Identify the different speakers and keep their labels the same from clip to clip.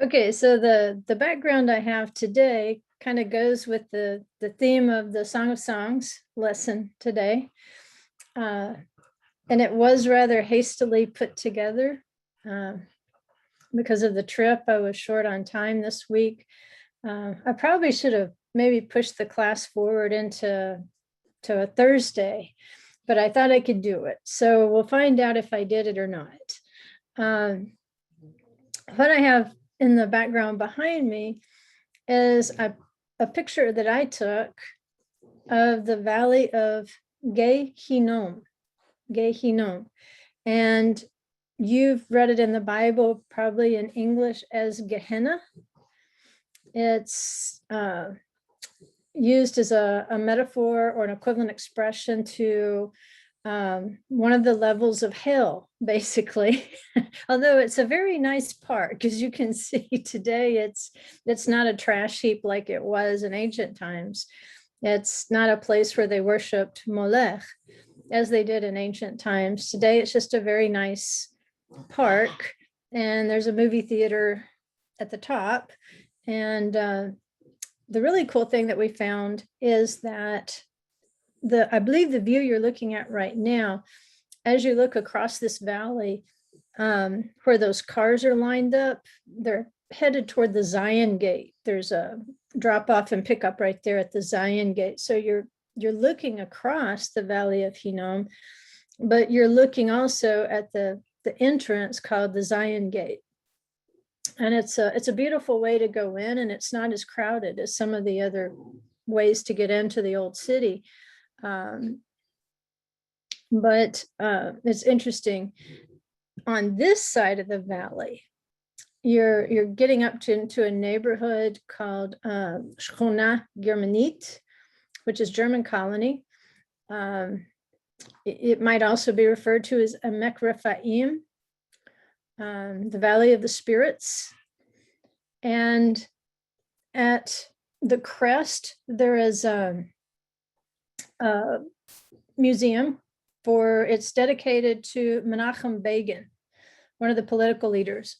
Speaker 1: Okay, so the background I have today kind of goes with the theme of the Song of Songs lesson today. And it was rather hastily put together because of the trip. I was short on time this week. I probably should have maybe pushed the class forward into a Thursday, but I thought I could do it. So we'll find out if I did it or not. What I have in the background behind me is a picture that I took of the valley of Gehinnom. And you've read it in the Bible, probably in English as Gehenna. It's used as a metaphor or an equivalent expression to one of the levels of hell, basically. Although it's a very nice park, as you can see today, it's not a trash heap like it was in ancient times. It's not a place where they worshipped Molech as they did in ancient times. Today, it's just a very nice park, and there's a movie theater at the top. And the really cool thing that we found is that I believe the view you're looking at right now, as you look across this valley, where those cars are lined up, they're headed toward the Zion Gate. There's a drop off and pickup right there at the Zion Gate. So you're looking across the valley of Hinnom, but you're looking also at the entrance called the Zion Gate. And it's a beautiful way to go in, and it's not as crowded as some of the other ways to get into the old city. But it's interesting. On this side of the valley, you're getting up into a neighborhood called Shchona Germanit, which is German colony. It might also be referred to as Emek Rephaim, the Valley of the Spirits. And at the crest, there is a museum it's dedicated to Menachem Begin, one of the political leaders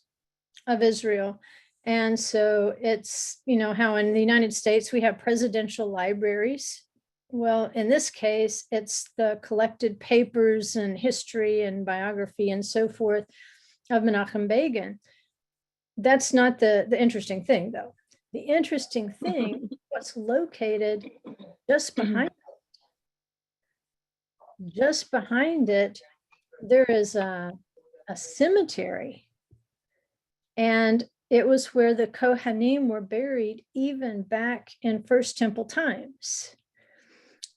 Speaker 1: of Israel. And so it's, how in the United States we have presidential libraries. Well, in this case, it's the collected papers and history and biography and so forth of Menachem Begin. That's not the interesting thing, though. The interesting thing, what's located just behind it, there is a cemetery. And it was where the Kohanim were buried even back in First Temple times.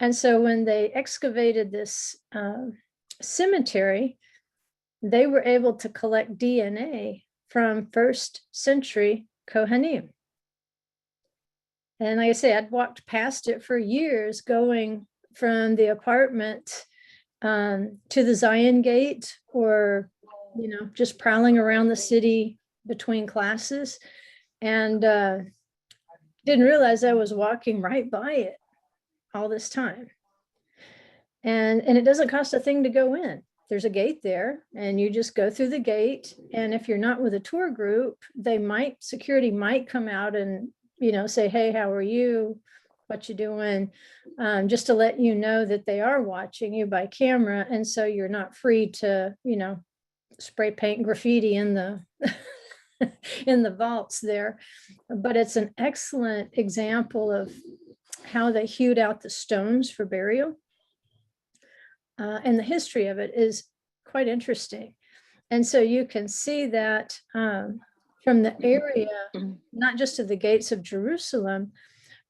Speaker 1: And so when they excavated this cemetery, they were able to collect DNA from first century Kohanim. And like I say, I'd walked past it for years, going from the apartment to the Zion Gate, or, just prowling around the city between classes, and didn't realize I was walking right by it all this time. And it doesn't cost a thing to go in. There's a gate there, and you just go through the gate. And if you're not with a tour group, security might come out and, say, hey, how are you? What you doing? Just to let you know that they are watching you by camera. And so you're not free to, spray paint graffiti in the in the vaults there. But it's an excellent example of how they hewed out the stones for burial. And the history of it is quite interesting. And so you can see that from the area, not just of the gates of Jerusalem,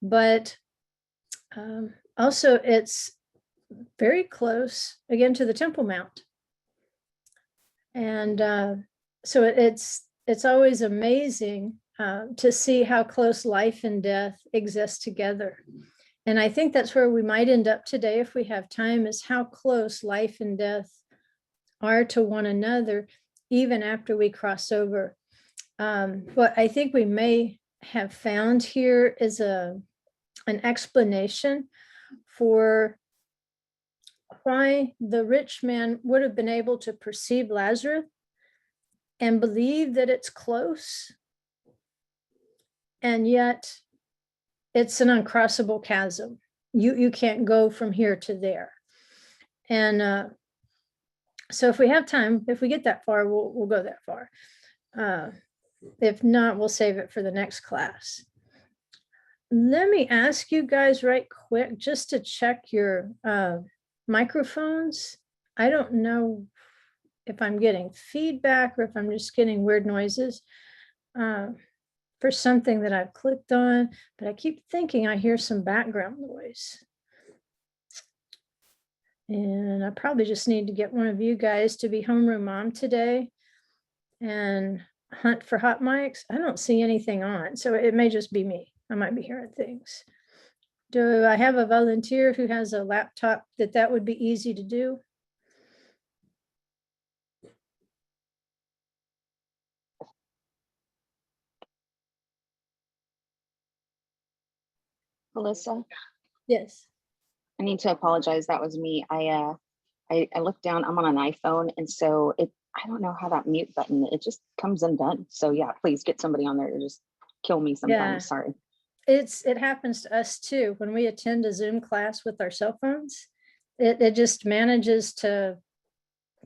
Speaker 1: but also it's very close, again, to the Temple Mount. And so it's always amazing to see how close life and death exist together. And I think that's where we might end up today if we have time, is how close life and death are to one another, even after we cross over. What I think we may have found here is an explanation for why the rich man would have been able to perceive Lazarus and believe that it's close, and yet it's an uncrossable chasm. You can't go from here to there. And so if we have time, if we get that far, we'll go that far. If not, we'll save it for the next class. Let me ask you guys right quick, just to check your microphones. I don't know if I'm getting feedback or if I'm just getting weird noises for something that I've clicked on, but I keep thinking I hear some background noise. And I probably just need to get one of you guys to be homeroom mom today and hunt for hot mics. I don't see anything on, so it may just be me. I might be hearing things. Do I have a volunteer who has a laptop that would be easy to do?
Speaker 2: Alyssa,
Speaker 1: Yes.
Speaker 2: I need to apologize. That was me. I looked down. I'm on an iPhone, and so I don't know how that mute button. It just comes undone. So yeah, please get somebody on there to just kill me sometimes.
Speaker 1: Yeah.
Speaker 2: Sorry.
Speaker 1: It happens to us too. When we attend a Zoom class with our cell phones, it just manages to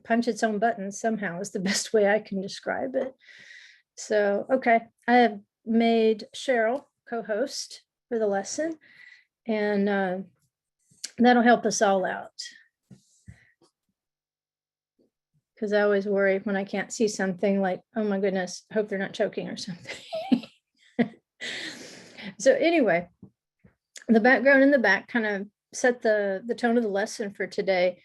Speaker 1: punch its own buttons somehow is the best way I can describe it. So, okay, I have made Cheryl co-host for the lesson, and that'll help us all out. Because I always worry when I can't see something like, oh my goodness, I hope they're not choking or something. So anyway, the background in the back kind of set the tone of the lesson for today.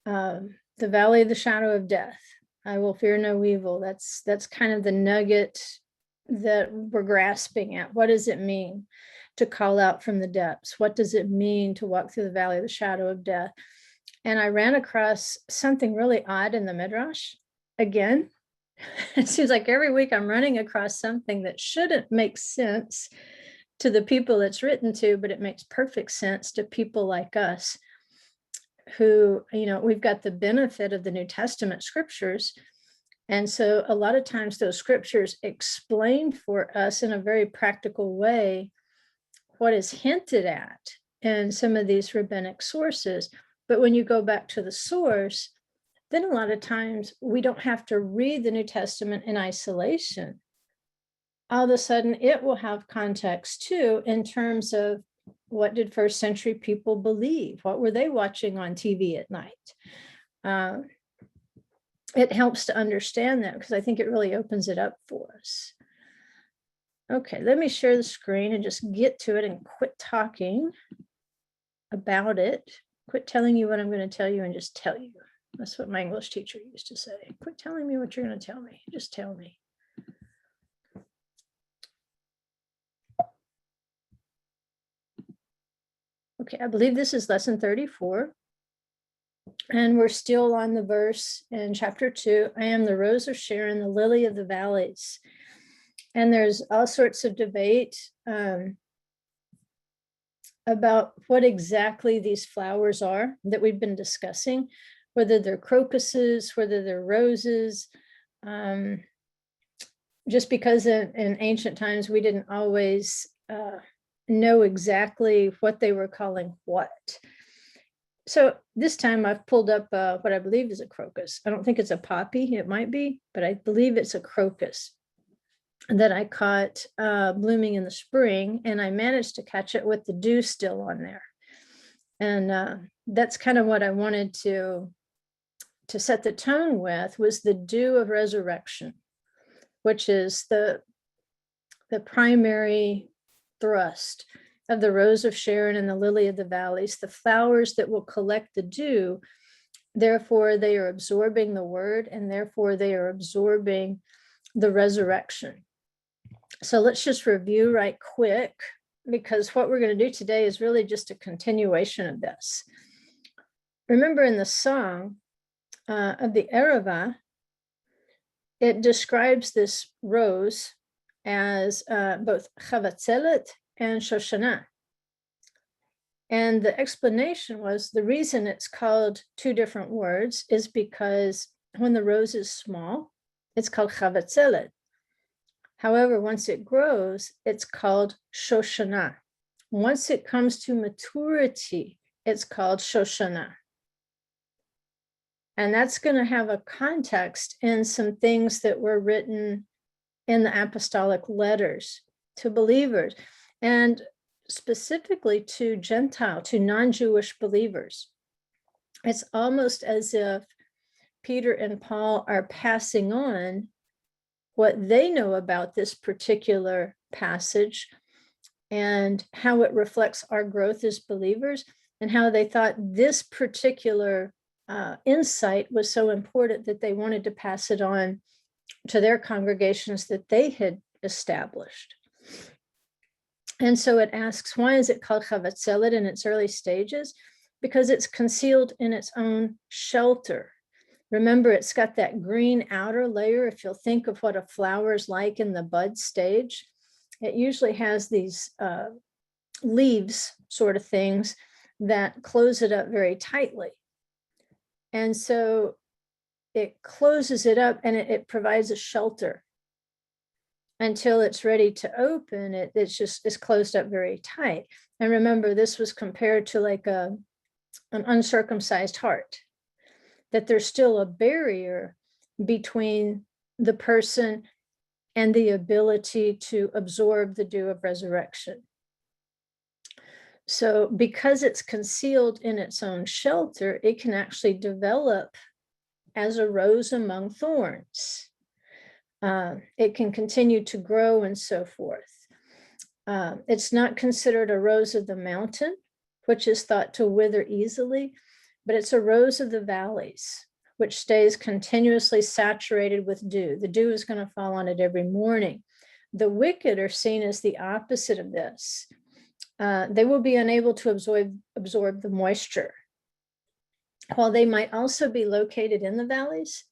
Speaker 1: The valley of the shadow of death. I will fear no evil. That's kind of the nugget that we're grasping at. What does it mean to call out from the depths? What does it mean to walk through the valley of the shadow of death? And I ran across something really odd in the Midrash. Again, it seems like every week I'm running across something that shouldn't make sense to the people it's written to, but it makes perfect sense to people like us who, we've got the benefit of the New Testament scriptures. And so a lot of times those scriptures explain for us in a very practical way what is hinted at in some of these rabbinic sources. But when you go back to the source, then a lot of times we don't have to read the New Testament in isolation. All of a sudden, it will have context too, in terms of what did first century people believe? What were they watching on TV at night? It helps to understand that because I think it really opens it up for us. Okay, let me share the screen and just get to it and quit talking about it. Quit telling you what I'm going to tell you and just tell you. That's what my English teacher used to say. Quit telling me what you're going to tell me. Just tell me. Okay, I believe this is lesson 34. And we're still on the verse in chapter 2. I am the rose of Sharon, the lily of the valleys. And there's all sorts of debate about what exactly these flowers are that we've been discussing, whether they're crocuses, whether they're roses. Just because in ancient times, we didn't always know exactly what they were calling what. So this time I've pulled up what I believe is a crocus. I don't think it's a poppy, it might be, but I believe it's a crocus that I caught blooming in the spring, and I managed to catch it with the dew still on there. And that's kind of what I wanted to set the tone with, was the dew of resurrection, which is the primary thrust of the rose of Sharon and the lily of the valleys, the flowers that will collect the dew. Therefore, they are absorbing the word, and therefore they are absorbing the resurrection. So let's just review right quick, because what we're going to do today is really just a continuation of this. Remember in the song of the Ereva, it describes this rose as both chavatzelet and shoshana. And the explanation was the reason it's called two different words is because when the rose is small, it's called chavatzelet. However, once it grows, it's called Shoshana. Once it comes to maturity, it's called Shoshana. And that's going to have a context in some things that were written in the apostolic letters to believers, and specifically to Gentile, to non-Jewish believers. It's almost as if Peter and Paul are passing on what they know about this particular passage and how it reflects our growth as believers, and how they thought this particular insight was so important that they wanted to pass it on to their congregations that they had established. And so it asks, why is it called Chavatzelet in its early stages? Because it's concealed in its own shelter. Remember, it's got that green outer layer. If you'll think of what a flower is like in the bud stage, it usually has these leaves sort of things that close it up very tightly. And so it closes it up, and it provides a shelter until it's ready to open. It's closed up very tight. And remember, this was compared to like an uncircumcised heart, that there's still a barrier between the person and the ability to absorb the dew of resurrection. So because it's concealed in its own shelter, it can actually develop as a rose among thorns. It can continue to grow and so forth. It's not considered a rose of the mountain, which is thought to wither easily, but it's a rose of the valleys, which stays continuously saturated with dew. The dew is going to fall on it every morning. The wicked are seen as the opposite of this. They will be unable to absorb the moisture. While they might also be located in the valleys,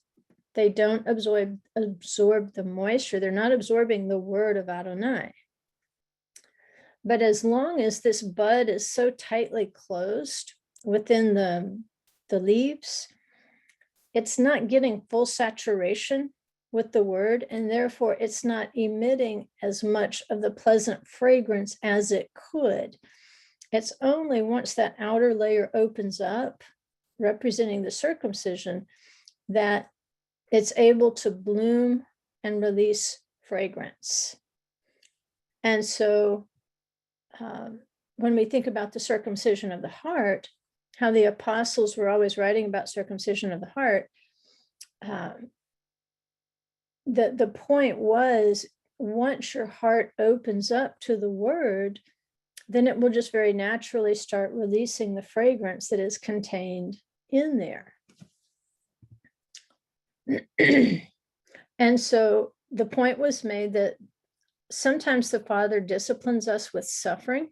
Speaker 1: they don't absorb the moisture. They're not absorbing the word of Adonai. But as long as this bud is so tightly closed within the leaves, it's not getting full saturation with the word, and therefore it's not emitting as much of the pleasant fragrance as it could. It's only once that outer layer opens up, representing the circumcision, that it's able to bloom and release fragrance. And so when we think about the circumcision of the heart, how the apostles were always writing about circumcision of the heart, the point was, once your heart opens up to the word, then it will just very naturally start releasing the fragrance that is contained in there. And so the point was made that sometimes the Father disciplines us with suffering.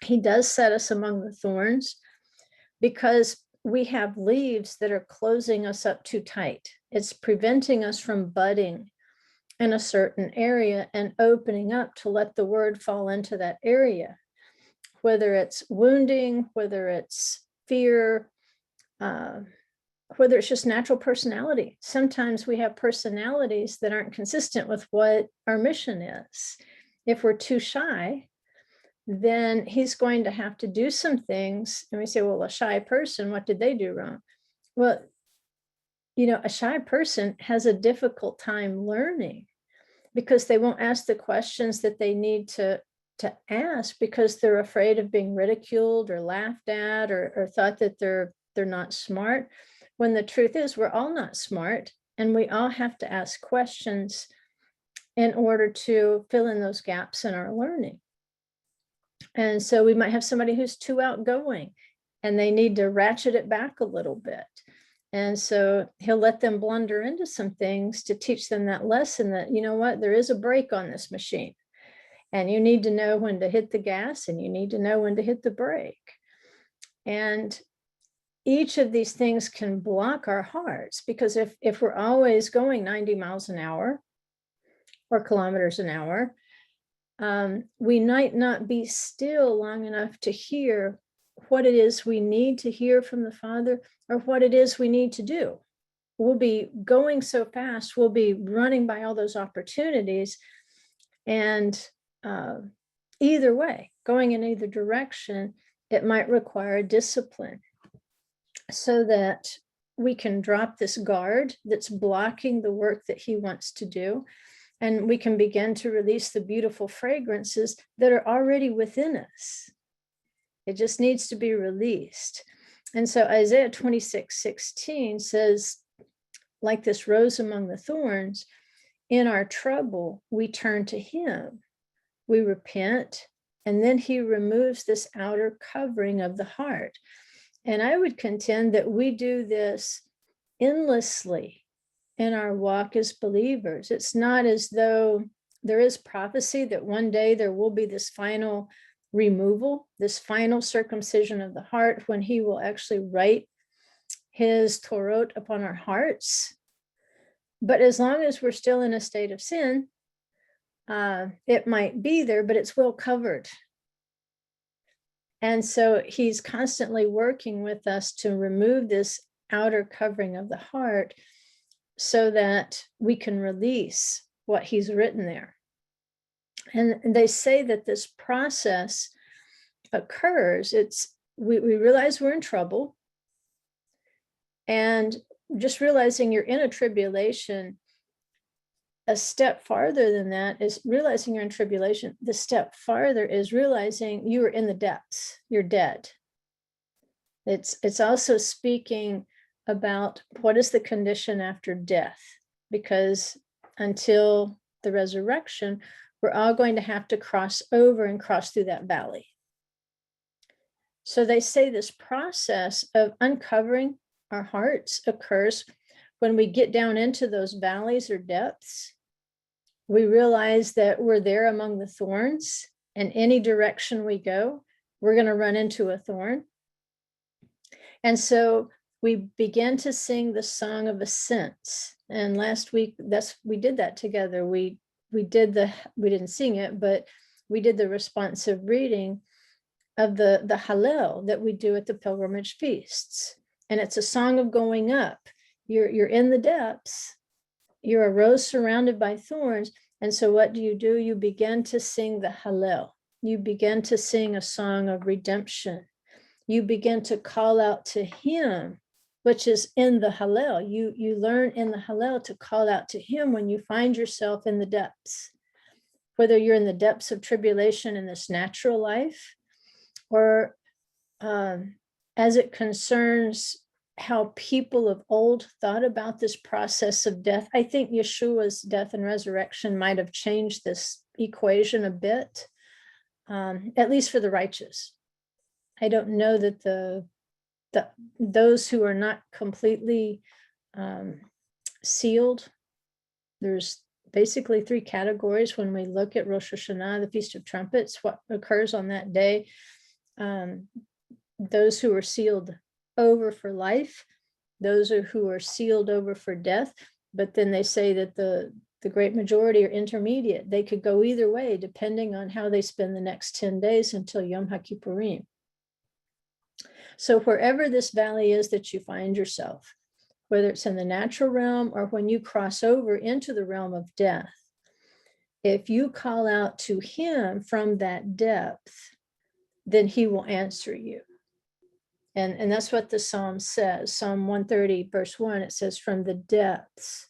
Speaker 1: He does set us among the thorns because we have leaves that are closing us up too tight. It's preventing us from budding in a certain area and opening up to let the word fall into that area, whether it's wounding, whether it's fear, whether it's just natural personality. Sometimes we have personalities that aren't consistent with what our mission is. If we're too shy, then he's going to have to do some things. And we say, well, a shy person, what did they do wrong? Well, a shy person has a difficult time learning because they won't ask the questions that they need to ask because they're afraid of being ridiculed or laughed at or thought that they're not smart. When the truth is, we're all not smart, and we all have to ask questions in order to fill in those gaps in our learning. And so we might have somebody who's too outgoing and they need to ratchet it back a little bit. And so he'll let them blunder into some things to teach them that lesson that, you know what, there is a brake on this machine and you need to know when to hit the gas and you need to know when to hit the brake. And each of these things can block our hearts because if we're always going 90 miles an hour or kilometers an hour, we might not be still long enough to hear what it is we need to hear from the Father or what it is we need to do. we'll be going so fast, we'll be running by all those opportunities. And either way, going in either direction, it might require discipline so that we can drop this guard that's blocking the work that he wants to do. And we can begin to release the beautiful fragrances that are already within us. It just needs to be released. And so Isaiah 26:16 says, like this rose among the thorns, in our trouble, we turn to him, we repent, and then he removes this outer covering of the heart. And I would contend that we do this endlessly in our walk as believers. It's not as though there is prophecy that one day there will be this final removal, this final circumcision of the heart, when he will actually write his Torot upon our hearts. But as long as we're still in a state of sin, it might be there, but it's well covered. And so he's constantly working with us to remove this outer covering of the heart so that we can release what he's written there. And they say that this process occurs, we realize we're in trouble, and just realizing you're in a tribulation. A step farther than that is realizing you're in tribulation. The step farther is realizing you are in the depths, you're dead. It's also speaking about what is the condition after death, because until the resurrection, we're all going to have to cross over and cross through that valley. So they say this process of uncovering our hearts occurs when we get down into those valleys or depths. We realize that we're there among the thorns, and any direction we go, we're going to run into a thorn. And so we begin to sing the song of ascents. And last week, we did that together. We didn't sing it, but we did the responsive reading of the Hallel that we do at the pilgrimage feasts. And it's a song of going up. You're in the depths. You're a rose surrounded by thorns. And so what do? You begin to sing the Hallel. You begin to sing a song of redemption. You begin to call out to him, which is in the Hallel. You learn in the Hallel to call out to him when you find yourself in the depths, whether you're in the depths of tribulation in this natural life, or as it concerns how people of old thought about this process of death. I think Yeshua's death and resurrection might have changed this equation a bit, at least for the righteous. I don't know that those who are not completely sealed, there's basically three categories when we look at Rosh Hashanah, the Feast of Trumpets, what occurs on that day. Those who are sealed over for life, those who are sealed over for death. But then they say that the great majority are intermediate. They could go either way, depending on how they spend the next 10 days until Yom HaKippurim. So wherever this valley is that you find yourself, whether it's in the natural realm or when you cross over into the realm of death, if you call out to him from that depth, then he will answer you. And that's what the Psalm says. Psalm 130, verse 1, it says, from the depths,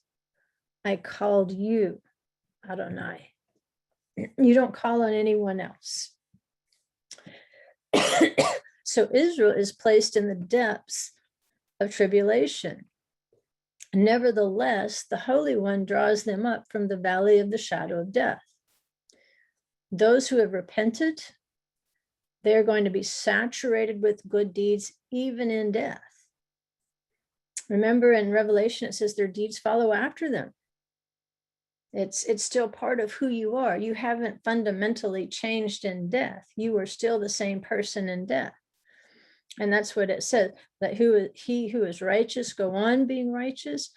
Speaker 1: I called you, Adonai. You don't call on anyone else. So Israel is placed in the depths of tribulation. Nevertheless, the Holy One draws them up from the valley of the shadow of death. Those who have repented, they're going to be saturated with good deeds, even in death. Remember in Revelation, it says their deeds follow after them. It's still part of who you are. You haven't fundamentally changed in death. You are still the same person in death. And that's what it says, that he who is righteous go on being righteous,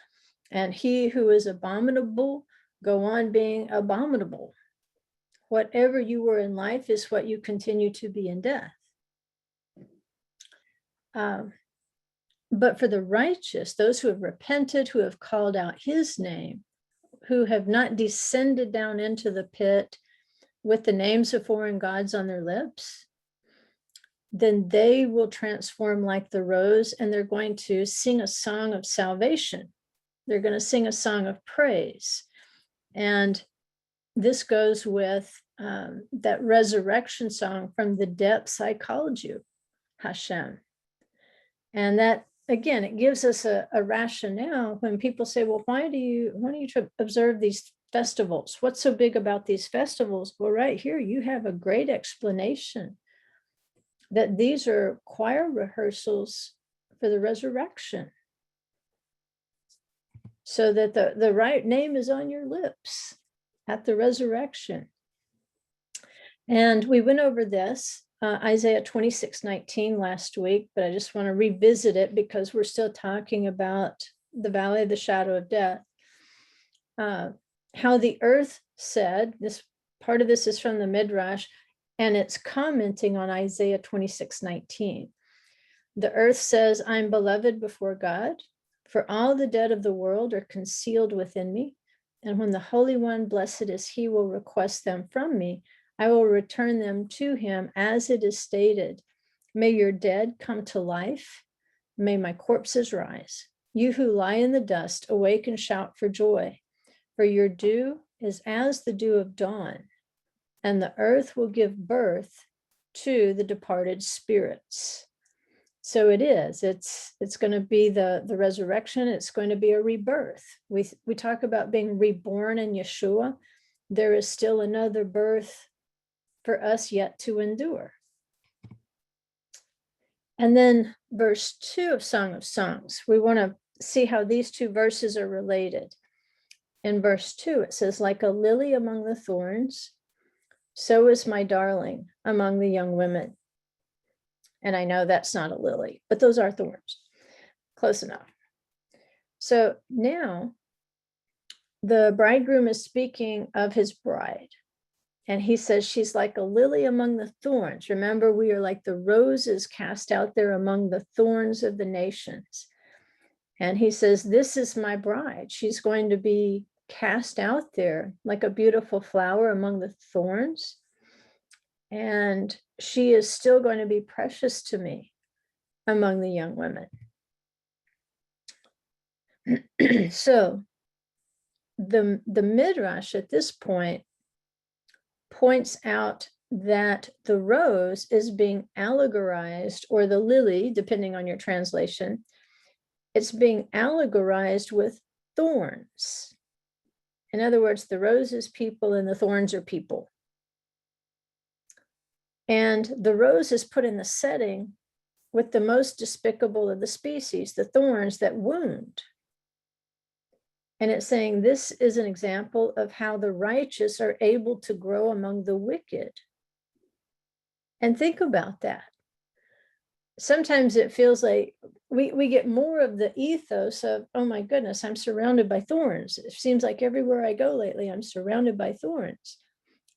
Speaker 1: and he who is abominable go on being abominable. Whatever you were in life is what you continue to be in death. But for the righteous, those who have repented, who have called out his name, who have not descended down into the pit with the names of foreign gods on their lips, then they will transform like the rose, and they're going to sing a song of salvation. They're going to sing a song of praise. And this goes with that resurrection song, from the depths I called you, Hashem. And that, again, it gives us a rationale when people say, well, why do you observe these festivals? What's so big about these festivals? Well, right here, you have a great explanation that these are choir rehearsals for the resurrection, so that the right name is on your lips at the resurrection. And we went over this, Isaiah 26:19 last week, but I just want to revisit it because we're still talking about the valley of the shadow of death. How the earth said, this part of this is from the Midrash, and it's commenting on Isaiah 26:19. The earth says, I'm beloved before God, for all the dead of the world are concealed within me. And when the Holy One, blessed is he, will request them from me, I will return them to him, as it is stated. May your dead come to life. May my corpses rise. You who lie in the dust, awake and shout for joy. For your dew is as the dew of dawn, and the earth will give birth to the departed spirits. So it is, it's going to be the resurrection. It's going to be a rebirth. We talk about being reborn in Yeshua. There is still another birth for us yet to endure. And then verse 2 of Song of Songs, we want to see how these two verses are related. In verse 2, it says, like a lily among the thorns, so is my darling among the young women. And I know that's not a lily, but those are thorns. Close enough. So now the bridegroom is speaking of his bride. And he says she's like a lily among the thorns. Remember, we are like the roses cast out there among the thorns of the nations. And he says, this is my bride. She's going to be cast out there like a beautiful flower among the thorns. And she is still going to be precious to me among the young women. So the Midrash at this point points out that the rose is being allegorized, or the lily, depending on your translation, it's being allegorized with thorns. In other words, the rose is people and the thorns are people. And the rose is put in the setting with the most despicable of the species, the thorns that wound. And it's saying this is an example of how the righteous are able to grow among the wicked. And think about that. Sometimes it feels like we get more of the ethos of, oh my goodness, I'm surrounded by thorns. It seems like everywhere I go lately, I'm surrounded by thorns.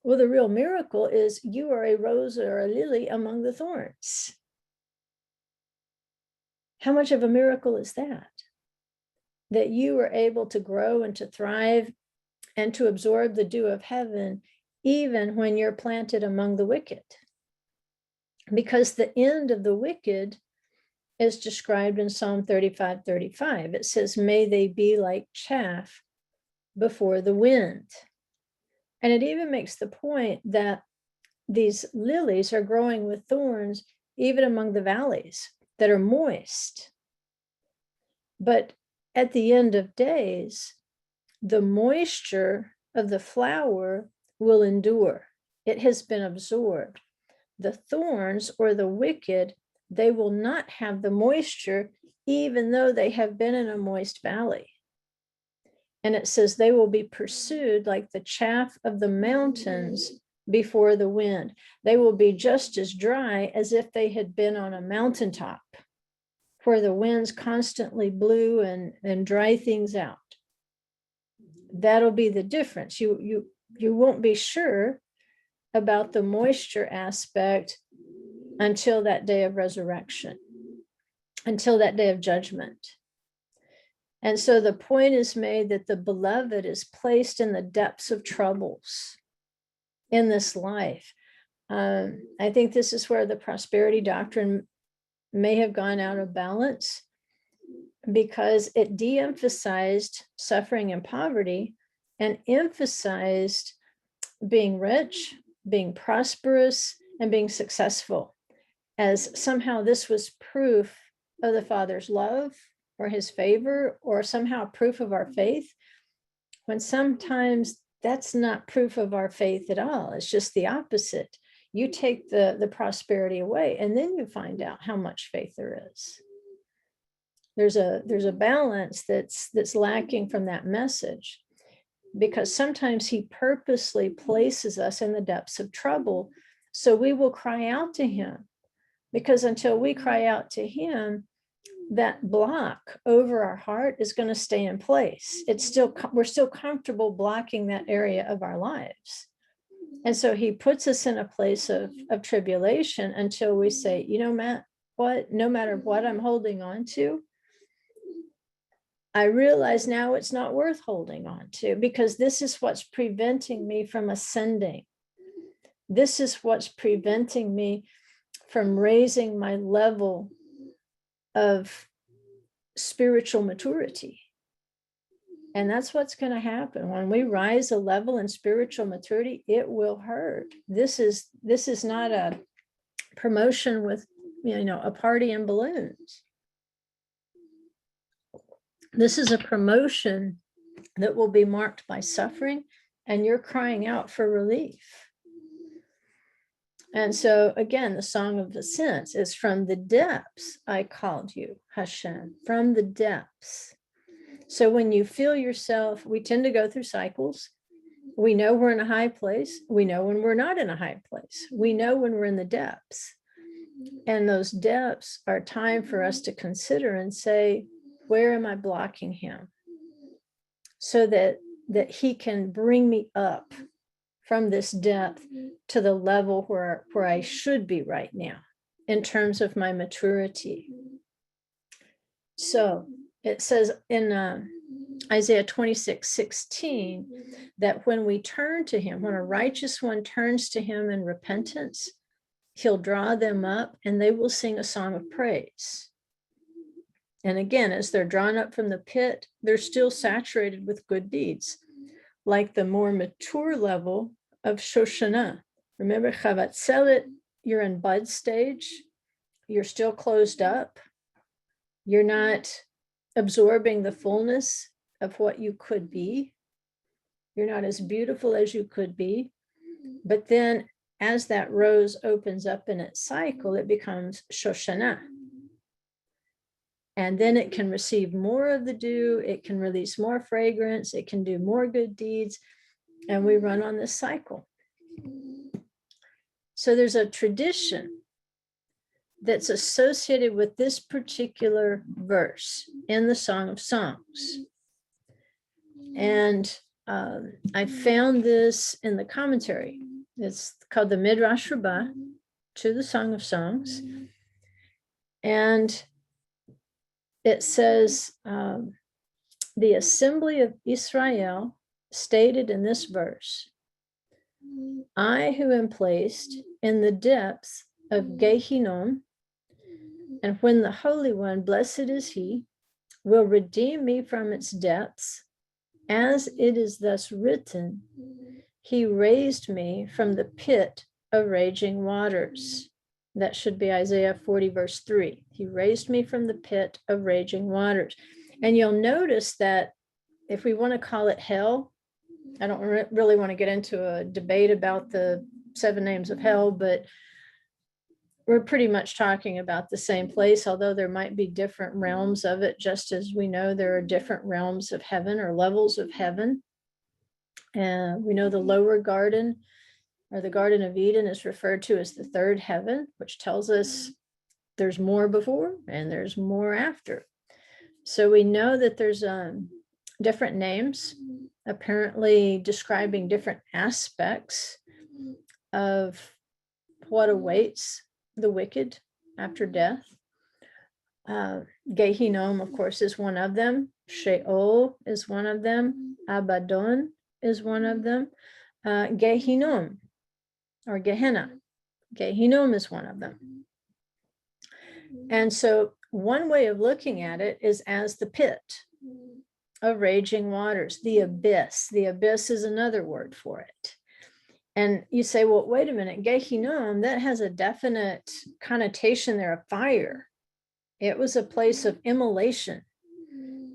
Speaker 1: Well, the real miracle is you are a rose or a lily among the thorns. How much of a miracle is that? That you are able to grow and to thrive and to absorb the dew of heaven, even when you're planted among the wicked. Because the end of the wicked is described in Psalm 35:35. It says, may they be like chaff before the wind. And it even makes the point that these lilies are growing with thorns, even among the valleys that are moist. But at the end of days, the moisture of the flower will endure. It has been absorbed. The thorns, or the wicked, they will not have the moisture, even though they have been in a moist valley. And it says they will be pursued like the chaff of the mountains before the wind. They will be just as dry as if they had been on a mountaintop, where the winds constantly blew and dry things out. That'll be the difference. You won't be sure about the moisture aspect until that day of resurrection. until that day of judgment. And so the point is made that the beloved is placed in the depths of troubles in this life. I think this is where the prosperity doctrine may have gone out of balance, because it de-emphasized suffering and poverty and emphasized being rich, being prosperous, and being successful, as somehow this was proof of the Father's love or his favor, or somehow proof of our faith, when sometimes that's not proof of our faith at all. It's just the opposite. You take the prosperity away, and then you find out how much faith there is. There's a balance that's lacking from that message, because sometimes he purposely places us in the depths of trouble so we will cry out to him, because until we cry out to him, that block over our heart is going to stay in place. We're still comfortable blocking that area of our lives. And so he puts us in a place of tribulation until we say, Matt, no matter what I'm holding on to, I realize now it's not worth holding on to, because this is what's preventing me from ascending. This is what's preventing me from raising my level of spiritual maturity. And that's what's going to happen when we rise a level in spiritual maturity. It will hurt. This is not a promotion with a party and balloons. This is a promotion that will be marked by suffering, and you're crying out for relief. And so again, the Song of Ascents is from the depths I called you, Hashem, from the depths. So when you feel yourself, we tend to go through cycles. We know we're in a high place. We know when we're not in a high place. We know when we're in the depths. And those depths are time for us to consider and say, where am I blocking him? So that he can bring me up from this depth to the level where I should be right now in terms of my maturity. So it says in Isaiah 26:16 that when we turn to him, when a righteous one turns to him in repentance, he'll draw them up and they will sing a song of praise. And again, as they're drawn up from the pit, they're still saturated with good deeds, like the more mature level of Shoshana. Remember, Chavatzelet, you're in bud stage. You're still closed up. You're not absorbing the fullness of what you could be. You're not as beautiful as you could be. But then as that rose opens up in its cycle, it becomes Shoshana. And then it can receive more of the dew, it can release more fragrance, it can do more good deeds, and we run on this cycle. So there's a tradition that's associated with this particular verse in the Song of Songs. And I found this in the commentary. It's called the Midrash Rabbah to the Song of Songs. And it says, the assembly of Israel stated in this verse, I who am placed in the depths of Gehinnom, and when the Holy One, blessed is he, will redeem me from its depths, as it is thus written, he raised me from the pit of raging waters. That should be Isaiah 40, verse 3. He raised me from the pit of raging waters. And you'll notice that if we want to call it hell, I don't really want to get into a debate about the 7 names of hell, but we're pretty much talking about the same place, although there might be different realms of it, just as we know there are different realms of heaven or levels of heaven. And we know the lower garden, or the Garden of Eden, is referred to as the third heaven, which tells us there's more before and there's more after. So we know that there's different names, apparently describing different aspects of what awaits the wicked after death. Gehinom, of course, is one of them. Sheol is one of them. Abaddon is one of them. Gehinom, or Gehenna. Gehinom is one of them. And so one way of looking at it is as the pit of raging waters, the abyss. The abyss is another word for it. And you say, well, wait a minute, Gehinom, that has a definite connotation there of fire. It was a place of immolation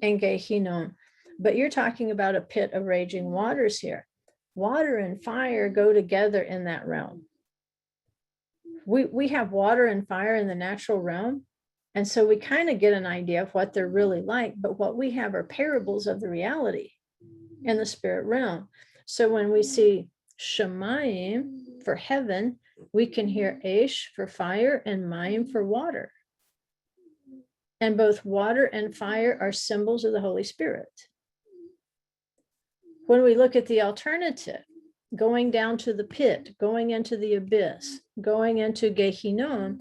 Speaker 1: in Gehinom. But you're talking about a pit of raging waters here. Water and fire go together in that realm. We have water and fire in the natural realm. And so we kind of get an idea of what they're really like. But what we have are parables of the reality in the spirit realm. So when we see Shemayim for heaven, we can hear Aish for fire and Mayim for water. And both water and fire are symbols of the Holy Spirit. When we look at the alternative, going down to the pit, going into the abyss, going into Gehinom,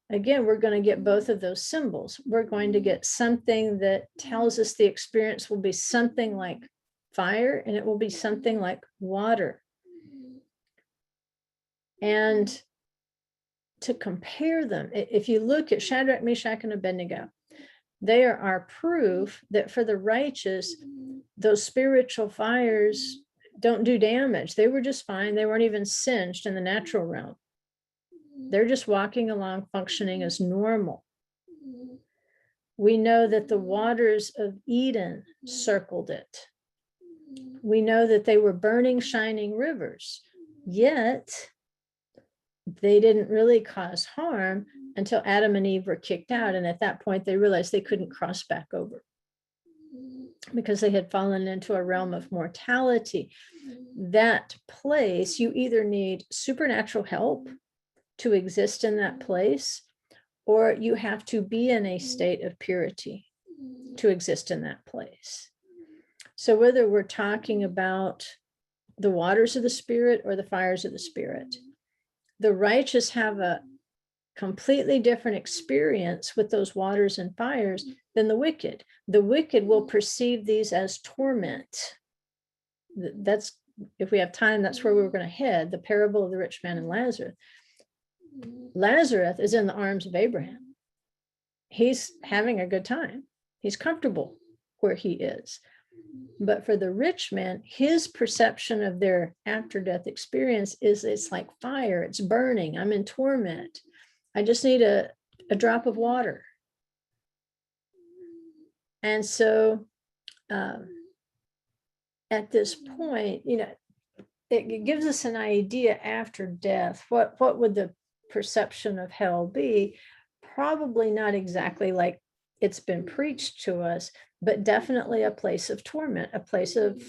Speaker 1: again, we're going to get both of those symbols. We're going to get something that tells us the experience will be something like fire, and it will be something like water. And to compare them, if you look at Shadrach, Meshach, and Abednego, they are our proof that for the righteous, those spiritual fires don't do damage. They were just fine. They weren't even singed in the natural realm. They're just walking along, functioning as normal. We know that the waters of Eden circled it. We know that they were burning, shining rivers, yet they didn't really cause harm until Adam and Eve were kicked out. And at that point, they realized they couldn't cross back over because they had fallen into a realm of mortality. That place, you either need supernatural help to exist in that place, or you have to be in a state of purity to exist in that place. So whether we're talking about the waters of the Spirit or the fires of the Spirit, the righteous have a completely different experience with those waters and fires than the wicked. The wicked will perceive these as torment. That's, if we have time, that's where we were going to head, the parable of the rich man and Lazarus. Lazarus is in the arms of Abraham. He's having a good time. He's comfortable where he is. But for the rich man, his perception of their after-death experience is it's like fire, it's burning, I'm in torment. I just need a drop of water. And so at this point, it gives us an idea after death. What would the perception of hell be? Probably not exactly like it's been preached to us, but definitely a place of torment, a place of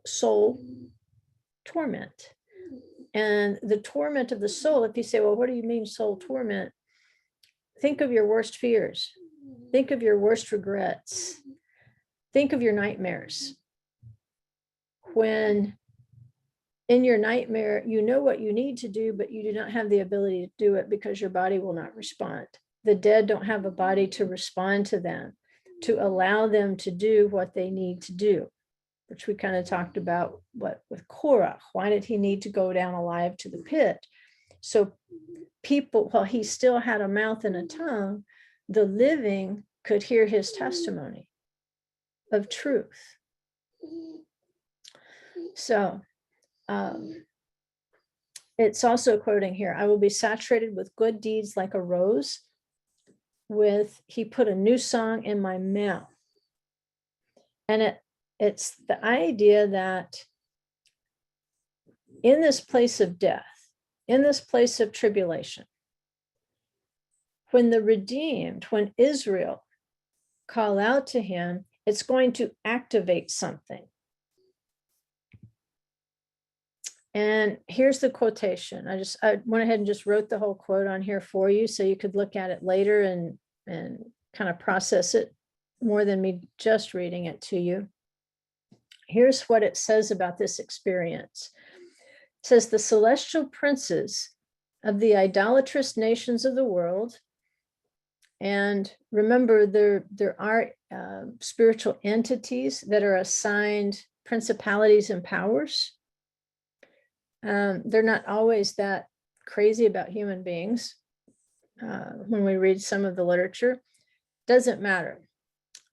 Speaker 1: soul torment. And the torment of the soul, if you say, well, what do you mean soul torment? Think of your worst fears. Think of your worst regrets. Think of your nightmares. When in your nightmare, you know what you need to do, but you do not have the ability to do it because your body will not respond. The dead don't have a body to respond to them, to allow them to do what they need to do, which we kind of talked about with Korah. Why did he need to go down alive to the pit? So people, while he still had a mouth and a tongue, the living could hear his testimony of truth. So it's also quoting here, I will be saturated with good deeds like a rose. He put a new song in my mouth. And it's the idea that in this place of death, in this place of tribulation, when the redeemed, when Israel call out to him, it's going to activate something. And here's the quotation. I went ahead and just wrote the whole quote on here for you so you could look at it later and kind of process it more than me just reading it to you. Here's what it says about this experience. It says, the celestial princes of the idolatrous nations of the world And remember, there are spiritual entities that are assigned principalities and powers. They're not always that crazy about human beings. When we read some of the literature, doesn't matter.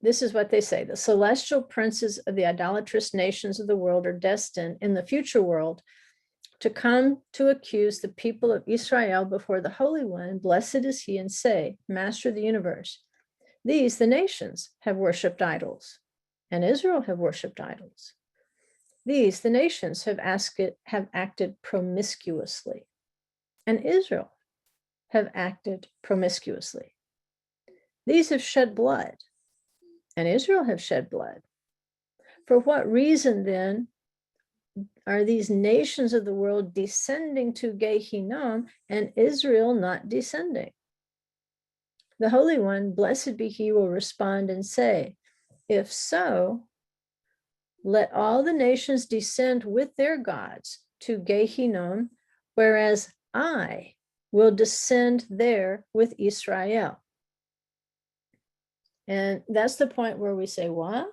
Speaker 1: This is what they say: the celestial princes of the idolatrous nations of the world are destined in the future world to come to accuse the people of Israel before the Holy One, blessed is he, and say, Master of the universe, these, the nations, have worshipped idols, and Israel have worshipped idols. These, the nations, have acted promiscuously, and Israel have acted promiscuously. These have shed blood, and Israel have shed blood. For what reason, then, are these nations of the world descending to Gehinnom and Israel not descending? The Holy One, blessed be he, will respond and say, if so, let all the nations descend with their gods to Gehinnom, whereas I will descend there with Israel. And that's the point where we say, what?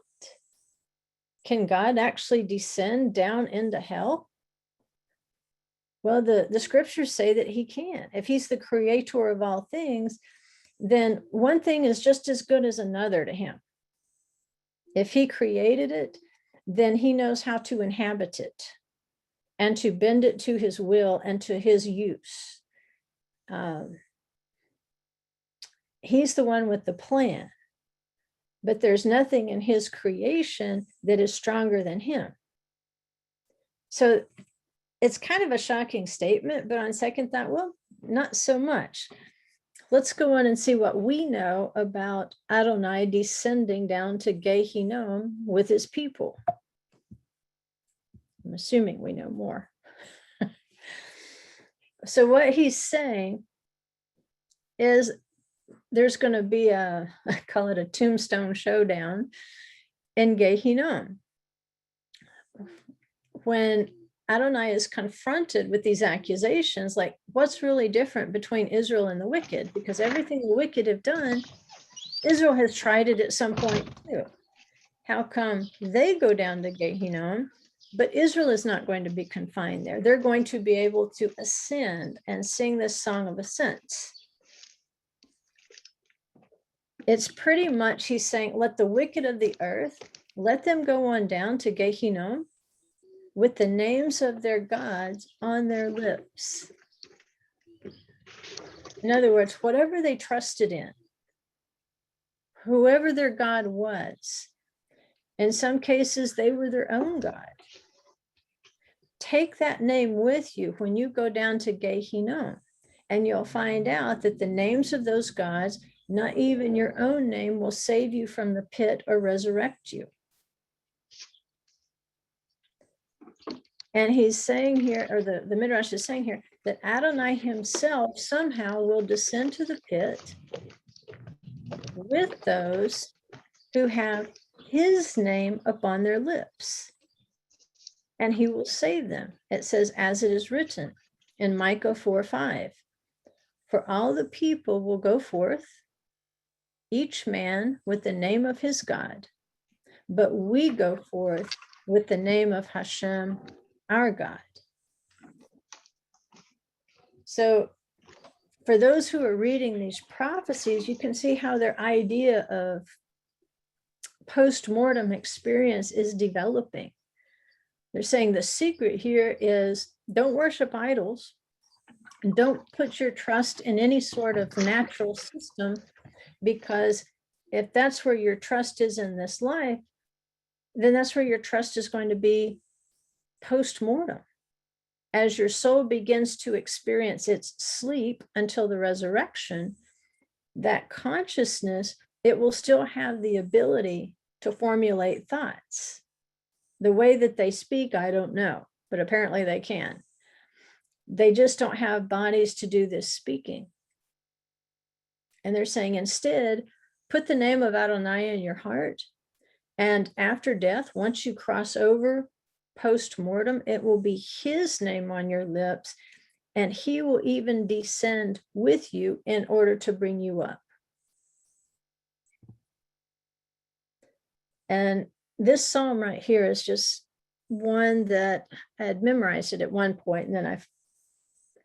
Speaker 1: Can God actually descend down into hell? Well, the scriptures say that he can. If he's the creator of all things, then one thing is just as good as another to him. If he created it, then he knows how to inhabit it and to bend it to his will and to his use. He's the one with the plan, but there's nothing in his creation that is stronger than him. So it's kind of a shocking statement, but on second thought, well, not so much. Let's go on and see what we know about Adonai descending down to Gehinnom with his people. I'm assuming we know more. So what he's saying is there's going to be I call it a tombstone showdown in Gehinnom. When Adonai is confronted with these accusations, like, what's really different between Israel and the wicked? Because everything the wicked have done, Israel has tried it at some point too. How come they go down to Gehinnom, but Israel is not going to be confined there? They're going to be able to ascend and sing this song of ascent. It's pretty much, he's saying, let the wicked of the earth, let them go on down to Gehinnom with the names of their gods on their lips. In other words, whatever they trusted in, whoever their God was, in some cases, they were their own God. Take that name with you when you go down to Gehinnom, and you'll find out that the names of those gods, not even your own name, will save you from the pit or resurrect you. And he's saying here, or the Midrash is saying here, that Adonai himself somehow will descend to the pit with those who have his name upon their lips, and he will save them. It says, as it is written in Micah 4:5, for all the people will go forth, each man with the name of his God, but we go forth with the name of Hashem, our God. So for those who are reading these prophecies, you can see how their idea of post-mortem experience is developing. They're saying the secret here is don't worship idols, and don't put your trust in any sort of natural system, because if that's where your trust is in this life, then that's where your trust is going to be post-mortem. As your soul begins to experience its sleep until the resurrection, that consciousness, it will still have the ability to formulate thoughts. The way that they speak, I don't know, but apparently they can. They just don't have bodies to do this speaking. And they're saying instead, put the name of Adonai in your heart. And after death, once you cross over post-mortem, it will be his name on your lips, and he will even descend with you in order to bring you up. And this psalm right here is just one that I had memorized it at one point, and then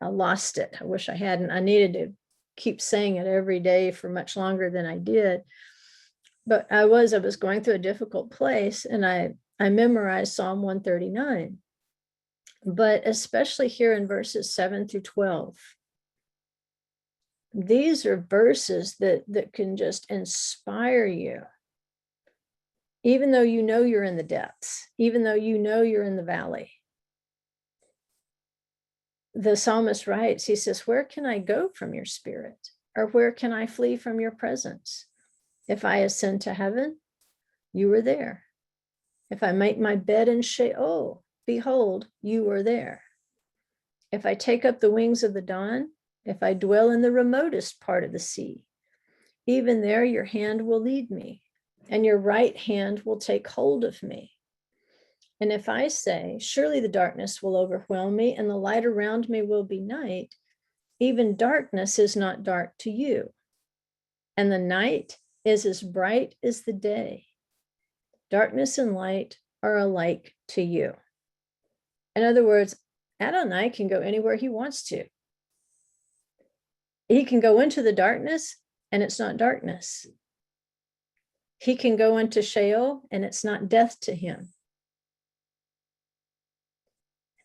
Speaker 1: I lost it. I wish I hadn't. I needed to keep saying it every day for much longer than I did. But I was going through a difficult place, and I memorized Psalm 139. But especially here in verses 7 through 12, these are verses that can just inspire you, even though you know you're in the depths, even though you know you're in the valley. The psalmist writes, he says, where can I go from your spirit? Or where can I flee from your presence? If I ascend to heaven, you are there. If I make my bed in Sheol, behold, you are there. If I take up the wings of the dawn, if I dwell in the remotest part of the sea, even there your hand will lead me, and your right hand will take hold of me. And if I say, surely the darkness will overwhelm me, and the light around me will be night, even darkness is not dark to you, and the night is as bright as the day. Darkness and light are alike to you. In other words, Adonai can go anywhere he wants to. He can go into the darkness, and it's not darkness. He can go into Sheol, and it's not death to him.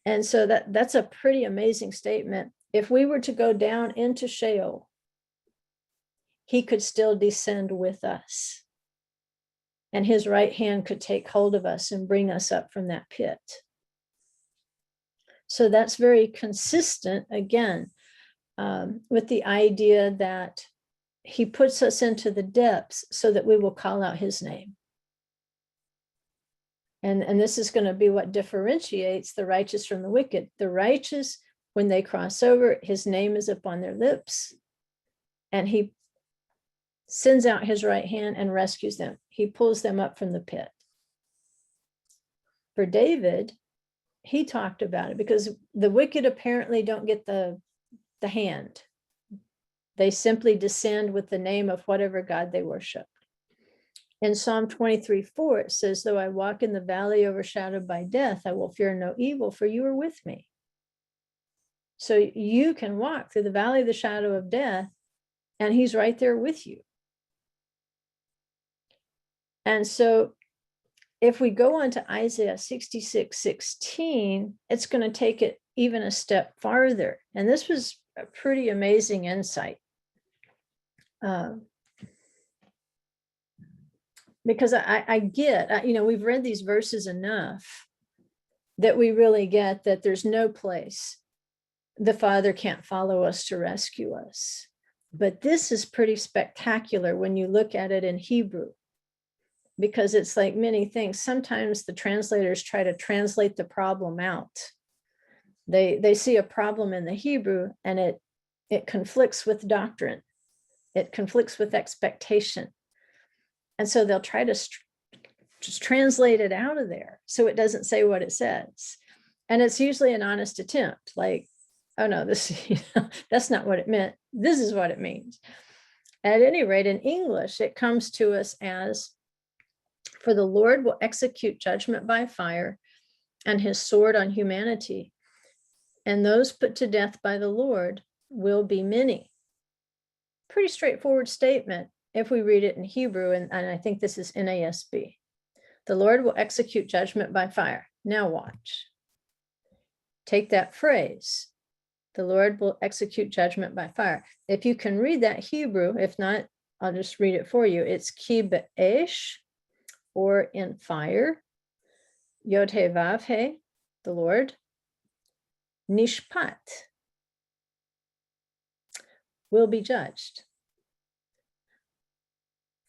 Speaker 1: And so that's a pretty amazing statement. If we were to go down into Sheol, he could still descend with us. And his right hand could take hold of us and bring us up from that pit. So that's very consistent, again, with the idea that he puts us into the depths so that we will call out his name. And this is going to be what differentiates the righteous from the wicked. The righteous, when they cross over, his name is upon their lips, and he sends out his right hand and rescues them. He pulls them up from the pit. For David, he talked about it because the wicked apparently don't get the hand. They simply descend with the name of whatever God they worship. In Psalm 23:4, it says, though I walk in the valley overshadowed by death, I will fear no evil, for you are with me. So you can walk through the valley of the shadow of death, and he's right there with you. And so if we go on to Isaiah 66:16, it's going to take it even a step farther. And this was a pretty amazing insight. Because I get, we've read these verses enough that we really get that there's no place the Father can't follow us to rescue us. But this is pretty spectacular when you look at it in Hebrew, because it's like many things. Sometimes the translators try to translate the problem out. They see a problem in the Hebrew, and it conflicts with doctrine. It conflicts with expectation. And so they'll try to just translate it out of there so it doesn't say what it says. And it's usually an honest attempt, like, oh no, that's not what it meant. This is what it means. At any rate, in English, it comes to us as, for the Lord will execute judgment by fire, and his sword on humanity. And those put to death by the Lord will be many. Pretty straightforward statement if we read it in Hebrew, and I think this is NASB. The Lord will execute judgment by fire. Now watch. Take that phrase. The Lord will execute judgment by fire. If you can read that Hebrew, if not, I'll just read it for you. It's ki be'esh, or in fire. Yod he vav he, the Lord. Nishpat, will be judged.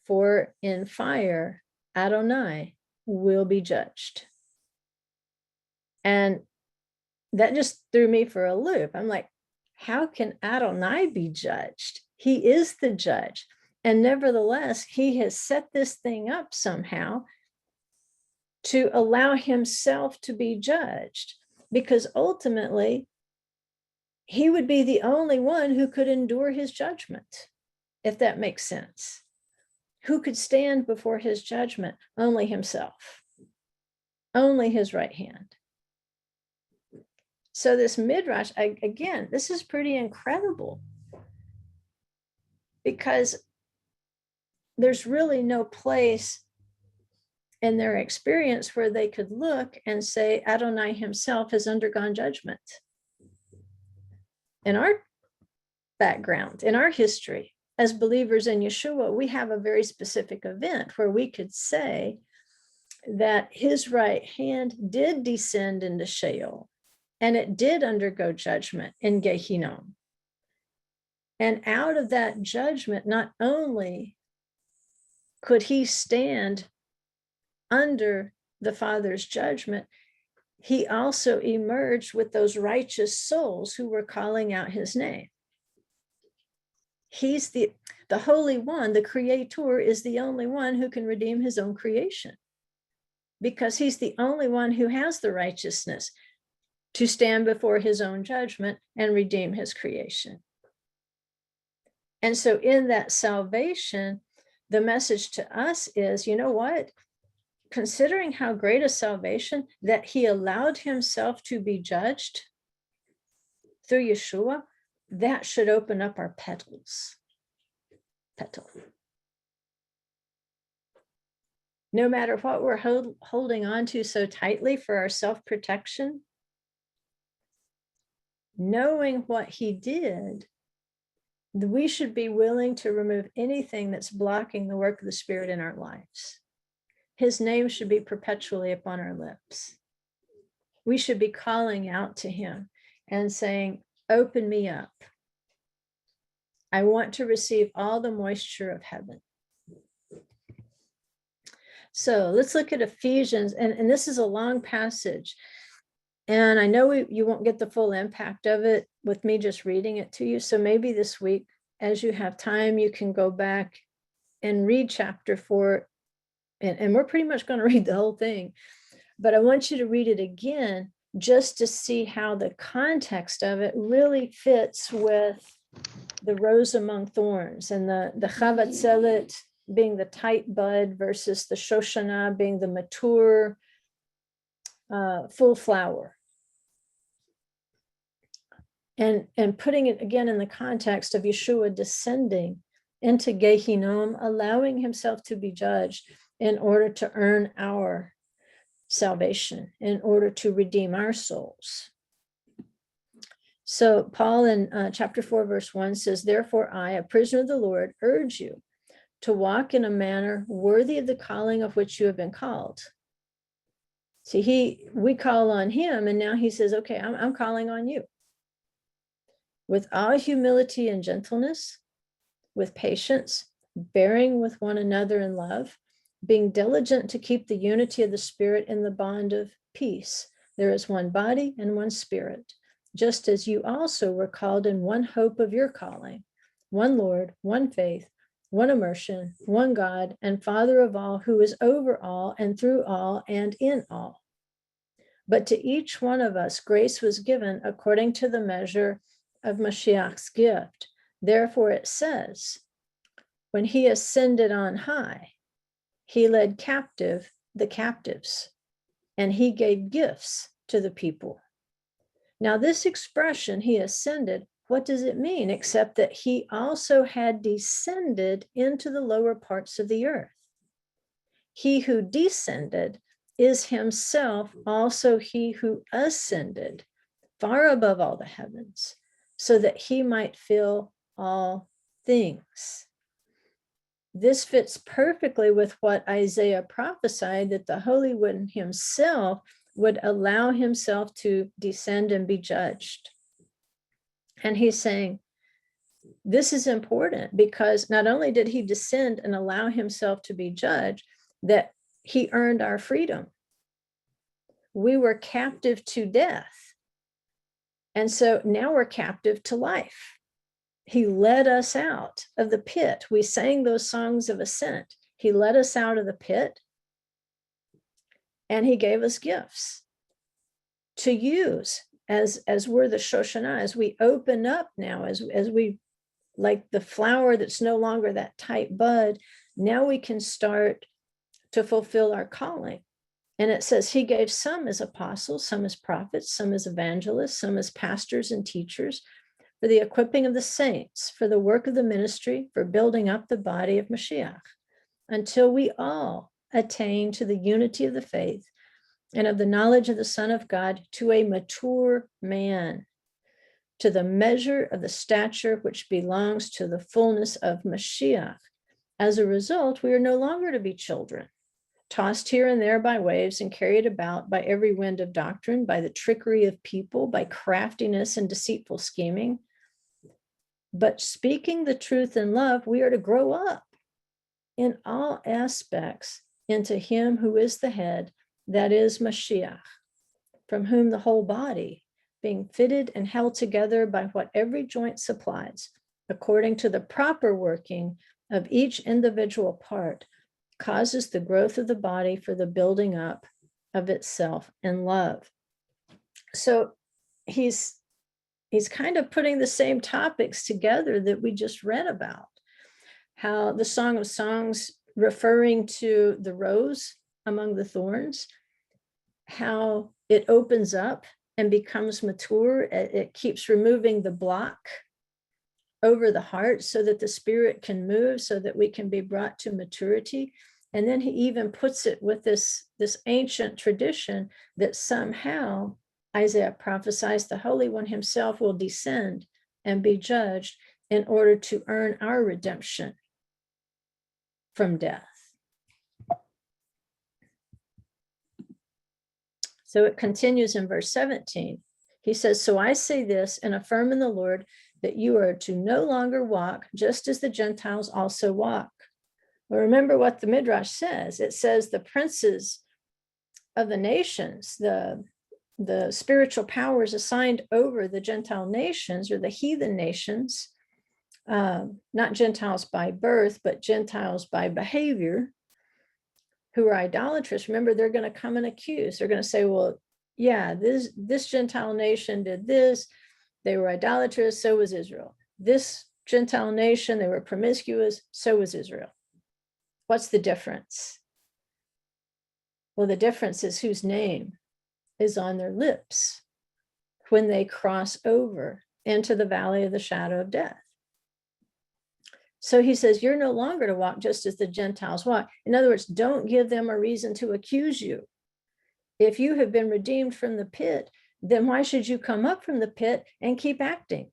Speaker 1: For in fire, Adonai will be judged. And that just threw me for a loop. I'm like, how can Adonai be judged? He is the judge. And nevertheless, he has set this thing up somehow to allow himself to be judged, because ultimately he would be the only one who could endure his judgment, if that makes sense. who could stand before his judgment? Only himself, only his right hand. So this midrash, again, this is pretty incredible, because there's really no place in their experience where they could look and say Adonai himself has undergone judgment. In our background, in our history, as believers in Yeshua, we have a very specific event where we could say that his right hand did descend into Sheol, and it did undergo judgment in Gehinnom. And out of that judgment, not only could he stand under the Father's judgment, he also emerged with those righteous souls who were calling out his name. He's the Holy One, the Creator, is the only one who can redeem his own creation, because he's the only one who has the righteousness to stand before his own judgment and redeem his creation. And so in that salvation, the message to us is, you know what? Considering how great a salvation that he allowed himself to be judged through Yeshua, that should open up our petals. No matter what we're holding on to so tightly for our self-protection, knowing what he did, we should be willing to remove anything that's blocking the work of the Spirit in our lives. His name should be perpetually upon our lips. We should be calling out to him and saying, open me up. I want to receive all the moisture of heaven. So let's look at Ephesians, and this is a long passage. And I know you won't get the full impact of it with me just reading it to you. So maybe this week, as you have time, you can go back and read chapter 4. And we're pretty much going to read the whole thing. But I want you to read it again just to see how the context of it really fits with the rose among thorns, and the chavatzelet being the tight bud versus the shoshana being the mature, full flower. And putting it again in the context of Yeshua descending into Gehinnom, allowing himself to be judged in order to earn our salvation, in order to redeem our souls. So Paul in chapter 4, verse 1 says, therefore I, a prisoner of the Lord, urge you to walk in a manner worthy of the calling of which you have been called. See, we call on him, and now he says, okay, I'm calling on you. With all humility and gentleness, with patience, bearing with one another in love, being diligent to keep the unity of the Spirit in the bond of peace. There is one body and one Spirit, just as you also were called in one hope of your calling, one Lord, one faith, one immersion, one God and Father of all, who is over all and through all and in all. But to each one of us grace was given according to the measure of Mashiach's gift. Therefore it says, when he ascended on high, he led captive the captives, and he gave gifts to the people. Now this expression, he ascended, what does it mean? Except that he also had descended into the lower parts of the earth. He who descended is himself also he who ascended far above all the heavens, so that he might fill all things. This fits perfectly with what Isaiah prophesied, that the Holy One himself would allow himself to descend and be judged. And he's saying, this is important because not only did he descend and allow himself to be judged, that he earned our freedom. We were captive to death. And so now we're captive to life. He led us out of the pit. We sang those songs of ascent. He led us out of the pit, and he gave us gifts to use as we're the Shoshana, as we open up now, as we, like the flower that's no longer that tight bud, now we can start to fulfill our calling. And it says he gave some as apostles, some as prophets, some as evangelists, some as pastors and teachers, for the equipping of the saints, for the work of the ministry, for building up the body of Mashiach, until we all attain to the unity of the faith and of the knowledge of the Son of God, to a mature man, to the measure of the stature which belongs to the fullness of Mashiach. As a result, we are no longer to be children, tossed here and there by waves and carried about by every wind of doctrine, by the trickery of people, by craftiness and deceitful scheming. But speaking the truth in love, we are to grow up in all aspects into him who is the head, that is Mashiach, from whom the whole body, being fitted and held together by what every joint supplies, according to the proper working of each individual part, causes the growth of the body for the building up of itself in love. So he's kind of putting the same topics together that we just read about. How the Song of Songs, referring to the rose among the thorns, how it opens up and becomes mature. It keeps removing the block over the heart so that the spirit can move, so that we can be brought to maturity. And then he even puts it with this ancient tradition that somehow Isaiah prophesies the Holy One himself will descend and be judged in order to earn our redemption from death. So it continues in verse 17. He says, so I say this and affirm in the Lord that you are to no longer walk just as the Gentiles also walk. Well, remember what the Midrash says. It says the princes of the nations, the spiritual powers assigned over the Gentile nations or the heathen nations, not Gentiles by birth, but Gentiles by behavior, who are idolatrous. Remember, they're going to come and accuse. They're going to say, well, yeah, this Gentile nation did this. They were idolatrous. So was Israel. This Gentile nation, they were promiscuous. So was Israel. What's the difference? Well, the difference is whose name is on their lips when they cross over into the valley of the shadow of death. So he says, you're no longer to walk just as the Gentiles walk. In other words, don't give them a reason to accuse you. If you have been redeemed from the pit, then why should you come up from the pit and keep acting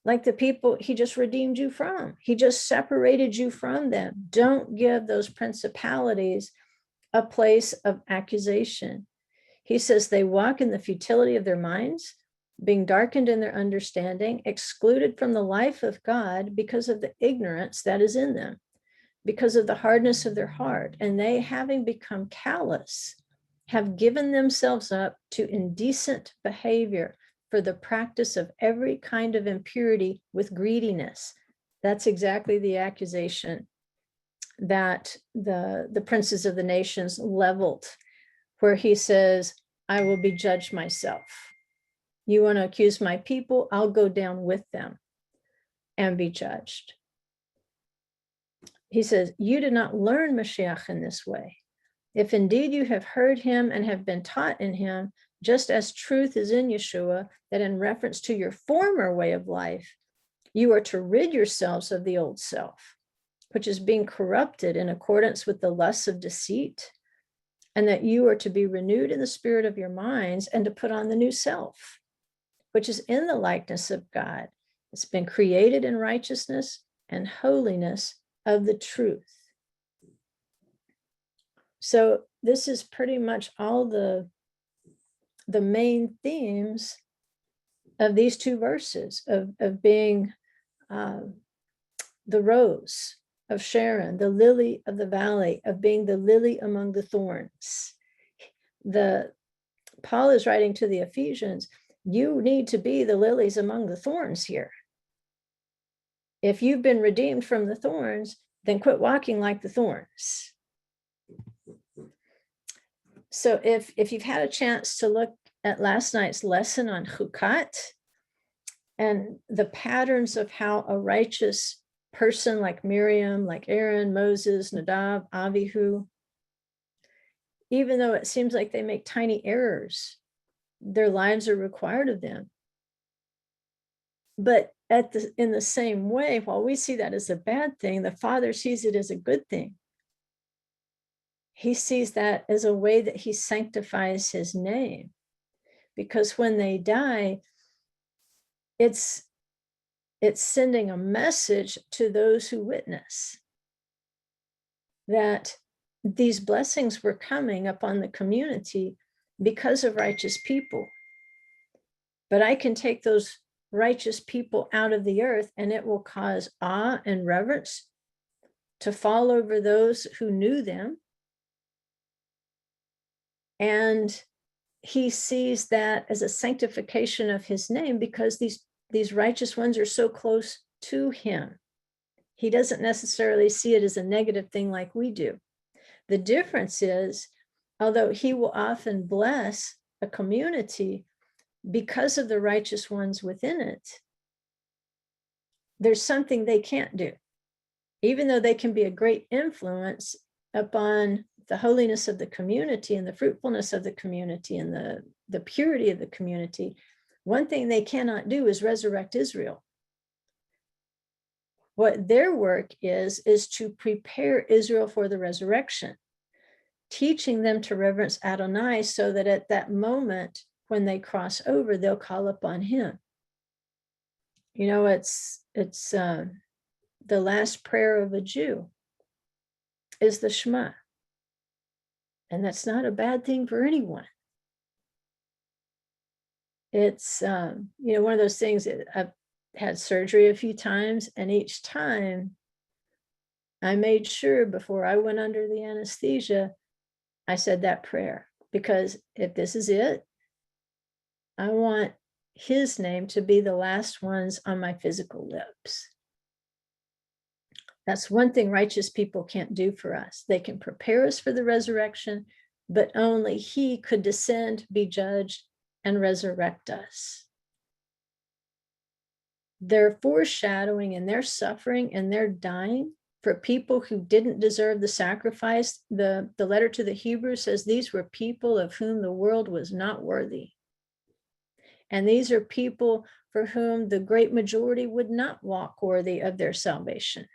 Speaker 1: like the people he just redeemed you from? He just separated you from them. Don't give those principalities a place of accusation. He says they walk in the futility of their minds, being darkened in their understanding, excluded from the life of God because of the ignorance that is in them, because of the hardness of their heart. And they, having become callous, have given themselves up to indecent behavior for the practice of every kind of impurity with greediness. That's exactly the accusation that the princes of the nations leveled, where he says, I will be judged myself. You want to accuse my people? I'll go down with them and be judged. He says, you did not learn Mashiach in this way. If indeed you have heard him and have been taught in him, just as truth is in Yeshua, that in reference to your former way of life, you are to rid yourselves of the old self, which is being corrupted in accordance with the lusts of deceit, and that you are to be renewed in the spirit of your minds and to put on the new self, which is in the likeness of God. It's been created in righteousness and holiness of the truth. So this is pretty much all the main themes of these two verses of being the rose of Sharon, the lily of the valley, of being the lily among the thorns. Paul is writing to the Ephesians, you need to be the lilies among the thorns here. If you've been redeemed from the thorns, then quit walking like the thorns. So if you've had a chance to look at last night's lesson on Chukat and the patterns of how a righteous person like Miriam, like Aaron, Moses, Nadab, Abihu, even though it seems like they make tiny errors, their lives are required of them. But in the same way, while we see that as a bad thing, the Father sees it as a good thing. He sees that as a way that he sanctifies his name, because when they die, it's sending a message to those who witness that these blessings were coming upon the community because of righteous people. But I can take those righteous people out of the earth, and it will cause awe and reverence to fall over those who knew them. And he sees that as a sanctification of his name, because these righteous ones are so close to him. He doesn't necessarily see it as a negative thing like we do. The difference is, although he will often bless a community because of the righteous ones within it, there's something they can't do. Even though they can be a great influence upon the holiness of the community and the fruitfulness of the community and the purity of the community, one thing they cannot do is resurrect Israel. What their work is to prepare Israel for the resurrection, teaching them to reverence Adonai, so that at that moment when they cross over, they'll call upon him. You know, it's the last prayer of a Jew is the Shema. And that's not a bad thing for anyone. It's, one of those things that I've had surgery a few times, and each time I made sure before I went under the anesthesia, I said that prayer, because if this is it, I want his name to be the last ones on my physical lips. That's one thing righteous people can't do for us. They can prepare us for the resurrection, but only he could descend, be judged, and resurrect us. Their foreshadowing and their suffering and their dying for people who didn't deserve the sacrifice. The letter to the Hebrews says these were people of whom the world was not worthy. And these are people for whom the great majority would not walk worthy of their salvation.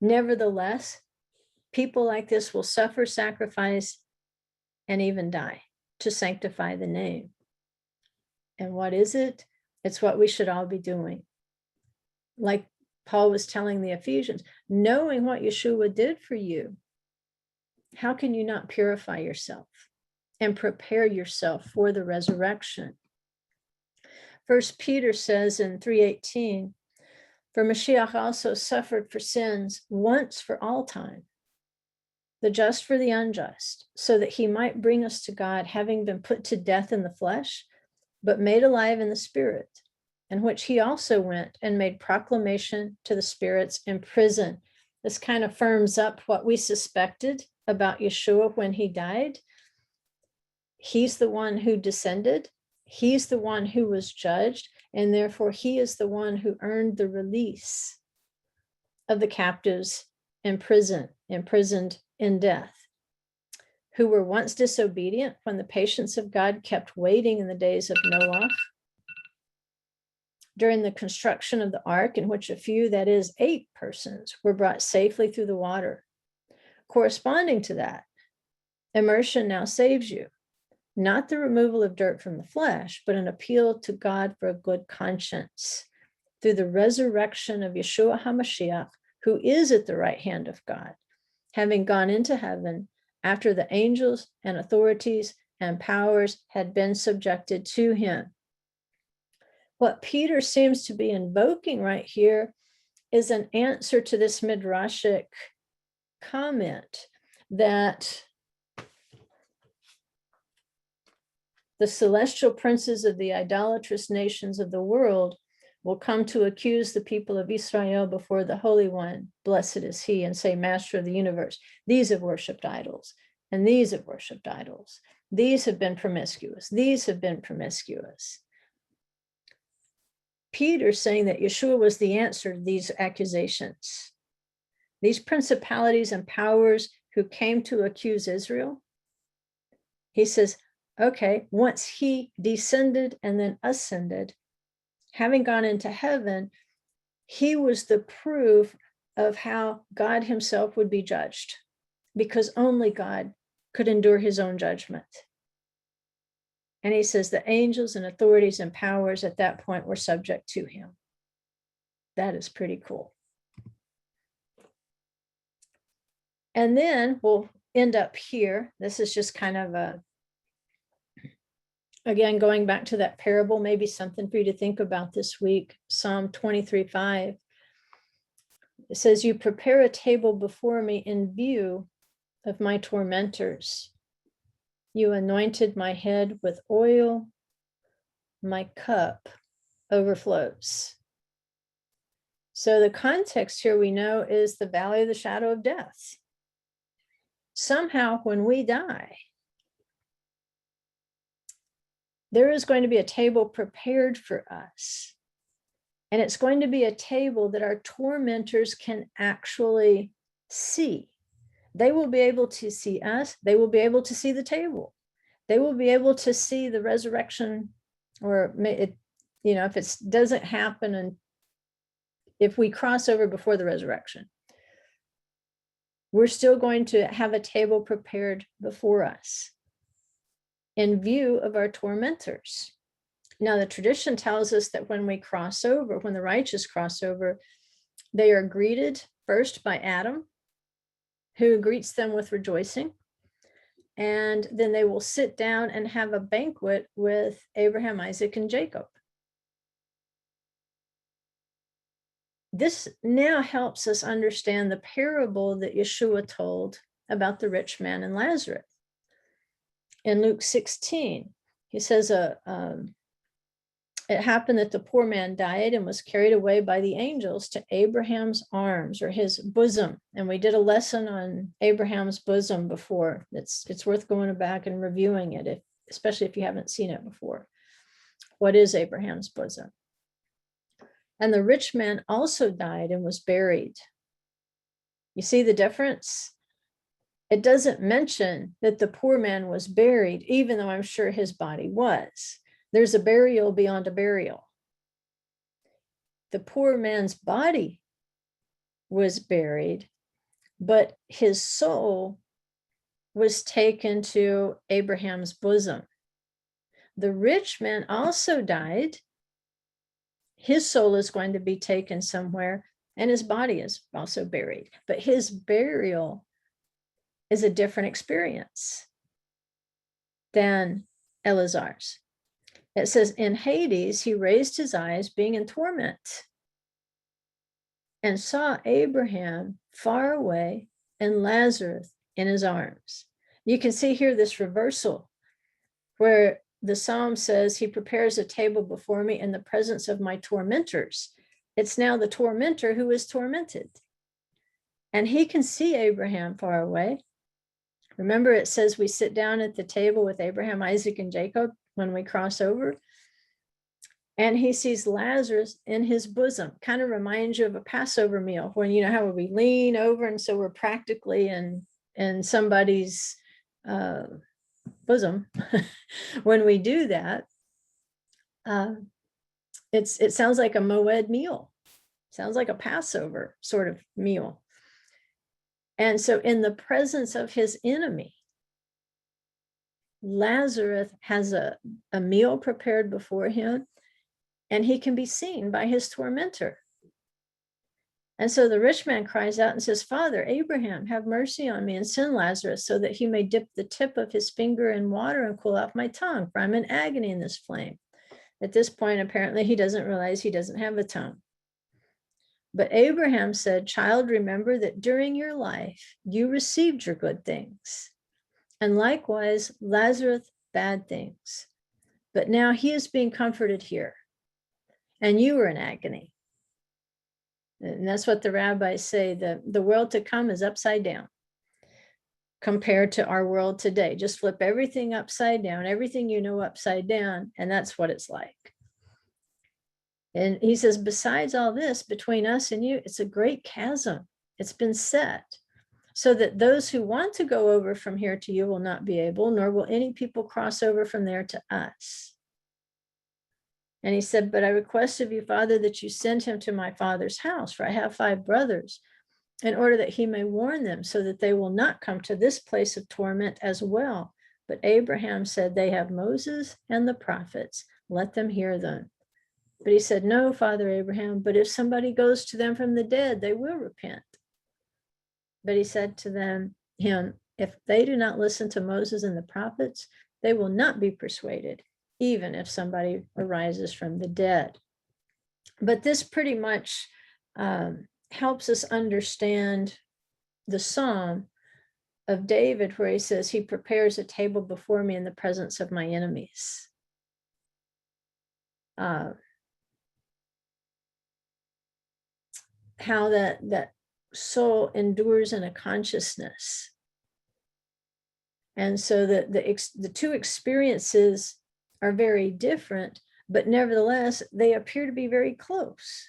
Speaker 1: Nevertheless, people like this will suffer, sacrifice, and even die to sanctify the name. And what is it? It's what we should all be doing. Like Paul was telling the Ephesians, knowing what Yeshua did for you, how can you not purify yourself and prepare yourself for the resurrection? First Peter says in 3:18, for Mashiach also suffered for sins once for all time, the just for the unjust, so that he might bring us to God, having been put to death in the flesh, but made alive in the spirit, in which he also went and made proclamation to the spirits in prison. This kind of firms up what we suspected about Yeshua when he died. He's the one who descended. He's the one who was judged, and therefore he is the one who earned the release of the captives in prison, imprisoned in death, who were once disobedient when the patience of God kept waiting in the days of Noah, during the construction of the ark, in which a few, that is 8 persons, were brought safely through the water. Corresponding to that, immersion now saves you. Not the removal of dirt from the flesh, but an appeal to God for a good conscience through the resurrection of Yeshua HaMashiach, who is at the right hand of God, having gone into heaven after the angels and authorities and powers had been subjected to him. What Peter seems to be invoking right here is an answer to this midrashic comment that the celestial princes of the idolatrous nations of the world will come to accuse the people of Israel before the Holy One, blessed is he, and say, Master of the universe, these have worshipped idols, and these have worshipped idols. These have been promiscuous. These have been promiscuous. Peter saying that Yeshua was the answer to these accusations. These principalities and powers who came to accuse Israel, he says, okay, once he descended and then ascended, having gone into heaven, he was the proof of how God himself would be judged, because only God could endure his own judgment. And he says the angels and authorities and powers at that point were subject to him. That is pretty cool. And then we'll end up here. This is just kind of again, going back to that parable, maybe something for you to think about this week. Psalm 23:5. It says, you prepare a table before me in view of my tormentors. You anointed my head with oil. My cup overflows. So the context here we know is the valley of the shadow of death. Somehow when we die, there is going to be a table prepared for us. And it's going to be a table that our tormentors can actually see. They will be able to see us. They will be able to see the table. They will be able to see the resurrection, or it, if it doesn't happen, and if we cross over before the resurrection, we're still going to have a table prepared before us in view of our tormentors. Now, the tradition tells us that when we cross over, when the righteous cross over, they are greeted first by Adam, who greets them with rejoicing. And then they will sit down and have a banquet with Abraham, Isaac, and Jacob. This now helps us understand the parable that Yeshua told about the rich man and Lazarus. In Luke 16, he says, it happened that the poor man died and was carried away by the angels to Abraham's arms, or his bosom. And we did a lesson on Abraham's bosom before. It's worth going back and reviewing it, especially if you haven't seen it before. What is Abraham's bosom? And the rich man also died and was buried. You see the difference? It doesn't mention that the poor man was buried, even though I'm sure his body was. There's a burial beyond a burial. The poor man's body was buried, but his soul was taken to Abraham's bosom. The rich man also died. His soul is going to be taken somewhere, and his body is also buried. But his burial is a different experience than Eleazar's. It says, in Hades, he raised his eyes, being in torment, and saw Abraham far away and Lazarus in his arms. You can see here this reversal where the psalm says, he prepares a table before me in the presence of my tormentors. It's now the tormentor who is tormented. And he can see Abraham far away. Remember, it says we sit down at the table with Abraham, Isaac, and Jacob when we cross over. And he sees Lazarus in his bosom. Kind of reminds you of a Passover meal, when how we lean over, and so we're practically in somebody's bosom. When we do that, it sounds like a Moed meal. Sounds like a Passover sort of meal. And so in the presence of his enemy, Lazarus has a meal prepared before him, and he can be seen by his tormentor. And so the rich man cries out and says, Father, Abraham, have mercy on me and send Lazarus so that he may dip the tip of his finger in water and cool off my tongue, for I'm in agony in this flame. At this point, apparently, he doesn't realize he doesn't have a tongue. But Abraham said, child, remember that during your life, you received your good things, and likewise, Lazarus, bad things. But now he is being comforted here, and you are in agony. And that's what the rabbis say, the world to come is upside down compared to our world today. Just flip everything upside down, everything upside down, and that's what it's like. And he says, besides all this, between us and you, it's a great chasm. It's been set so that those who want to go over from here to you will not be able, nor will any people cross over from there to us. And he said, but I request of you, Father, that you send him to my father's house, for I have 5 brothers, in order that he may warn them, so that they will not come to this place of torment as well. But Abraham said, they have Moses and the prophets. Let them hear them. But he said, no, Father Abraham, but if somebody goes to them from the dead, they will repent. But he said to him, if they do not listen to Moses and the prophets, they will not be persuaded, even if somebody arises from the dead. But this pretty much helps us understand the Psalm of David, where he says, he prepares a table before me in the presence of my enemies. How that soul endures in a consciousness. And so the two experiences are very different, but nevertheless, they appear to be very close.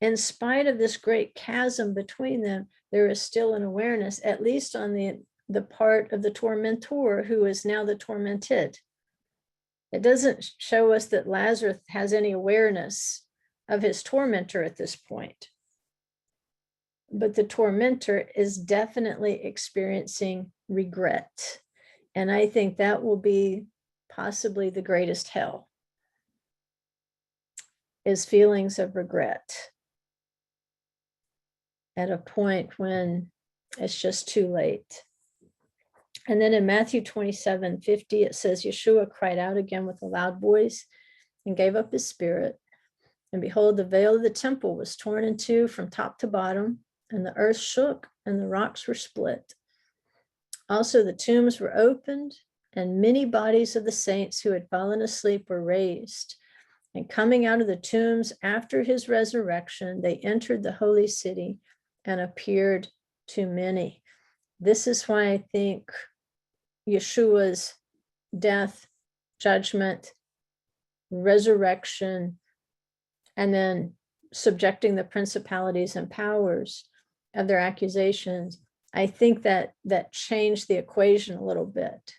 Speaker 1: In spite of this great chasm between them, there is still an awareness, at least on the part of the tormentor, who is now the tormented. It doesn't show us that Lazarus has any awareness of his tormentor at this point. But the tormentor is definitely experiencing regret. And I think that will be possibly the greatest hell, is feelings of regret at a point when it's just too late. And then in Matthew 27:50, it says, Yeshua cried out again with a loud voice and gave up his spirit. And behold, the veil of the temple was torn in two from top to bottom, and the earth shook and the rocks were split. Also, the tombs were opened, and many bodies of the saints who had fallen asleep were raised. And coming out of the tombs after his resurrection, they entered the holy city and appeared to many. This is why I think Yeshua's death, judgment, resurrection, and then subjecting the principalities and powers of their accusations, I think that changed the equation a little bit.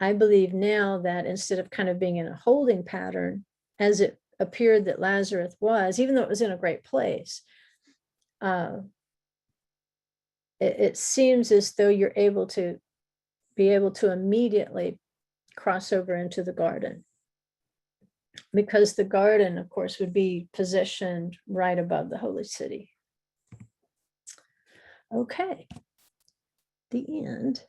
Speaker 1: I believe now that instead of kind of being in a holding pattern, as it appeared that Lazarus was, even though it was in a great place, it seems as though you're able to immediately cross over into the garden, because the garden, of course, would be positioned right above the holy city. Okay, the end.